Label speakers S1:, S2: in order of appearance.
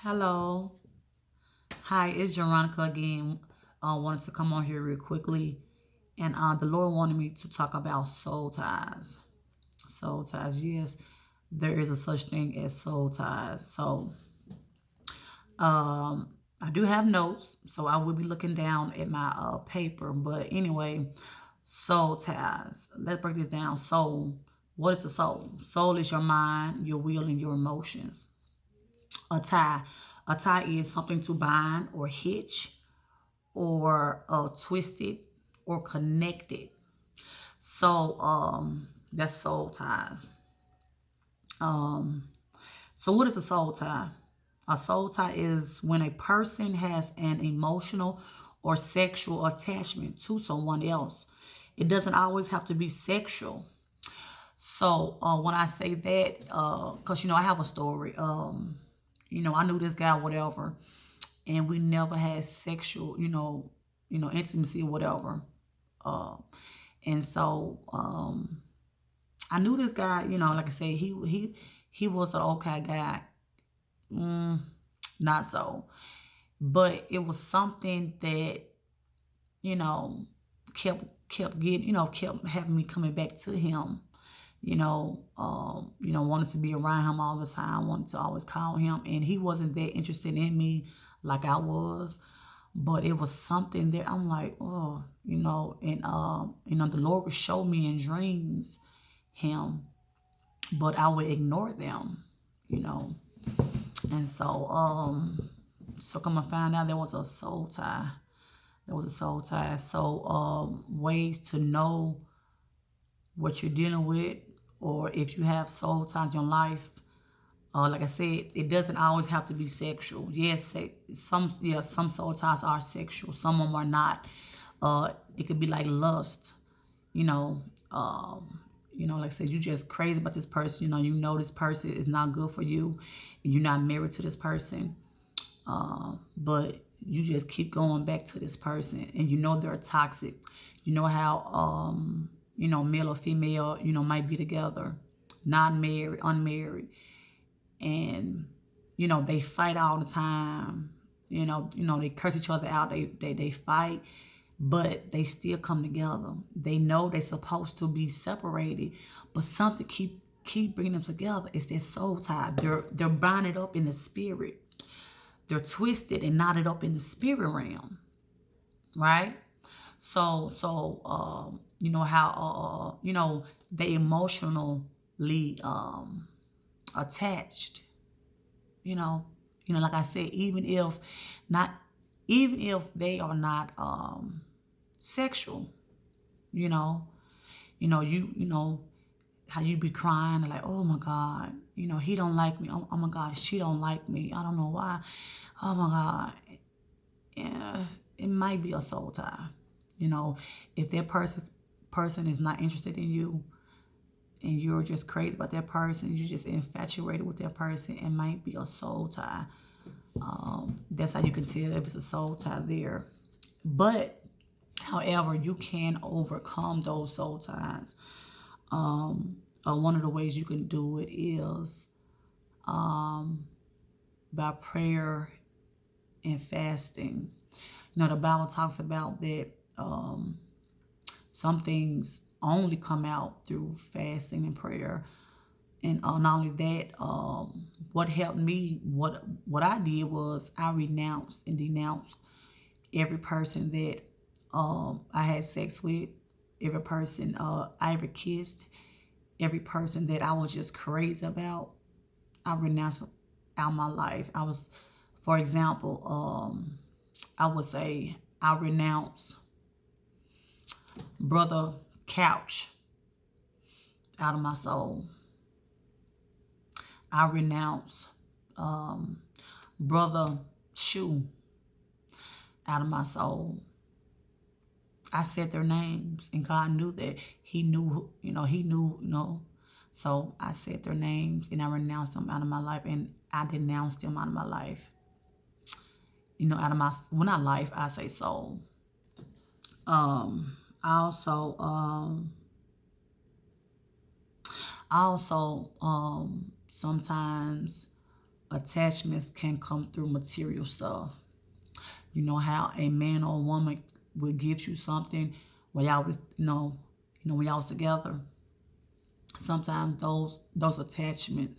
S1: Hello. Hi, it's Veronica again. Wanted to come on here real quickly. And the Lord wanted me to talk about soul ties. Soul ties, yes, there is a such thing as soul ties. So I do have notes, so I will be looking down at my paper. But anyway, soul ties. Let's break this down. Soul. What is the soul? Soul is your mind, your will, and your emotions. A tie. A tie is something to bind or hitch or twisted or connected. So that's soul ties. Um, so what is a soul tie? A soul tie is when a person has an emotional or sexual attachment to someone else. It doesn't always have to be sexual. So when I say that, because I have a story. I knew this guy, whatever, and we never had sexual, intimacy or whatever. Uh, and so I knew this guy. Like I said, he was an okay guy. Mm, not so, but it was something that you know kept getting, kept having me coming back to him. Wanted to be around him all the time, wanted to always call him, and he wasn't that interested in me like I was. But it was something that I'm like, oh, and the Lord would show me in dreams him, but I would ignore them, you know. And so come to find out there was a soul tie. There was a soul tie. So ways to know what you're dealing with, or if you have soul ties in your life. Like I said, it doesn't always have to be sexual. Yes, some soul ties are sexual. Some of them are not. It could be like lust. You know, like I said, you just crazy about this person. This person is not good for you, and you're not married to this person. But you just keep going back to this person, and they're toxic. You know how male or female might be together, not married, unmarried, and they fight all the time. They curse each other out. They fight, but they still come together. They know they're supposed to be separated, but something keep bringing them together. It's their soul tie. They're binded up in the spirit. They're twisted and knotted up in the spirit realm, right? So how they emotionally attached. You know, like I said, not even if they are not sexual, you know, you know how you be crying and like, oh my God, he don't like me. Oh my God, she don't like me. I don't know why. Oh my God, yeah, it might be a soul tie. You know, if that person is not interested in you and you're just crazy about that person, you're just infatuated with that person, it might be a soul tie. That's how you can tell if it's a soul tie there. But however, you can overcome those soul ties. One of the ways you can do it is by prayer and fasting. The Bible talks about that some things only come out through fasting and prayer. And not only that, what helped me, what I did was I renounced and denounced every person that I had sex with, every person I ever kissed, every person that I was just crazy about. I renounced out my life. For example, I would say I renounce Brother Couch out of my soul. I renounce um, Brother Shoe out of my soul. I said their names, and God knew that. He knew, He knew, So I said their names, and I renounced them out of my life, and I denounced them out of my life. Out of my, well, not life, I say soul. Um, I also, um, sometimes attachments can come through material stuff. You know how a man or a woman will give you something when y'all was, when y'all was together. Sometimes those attachments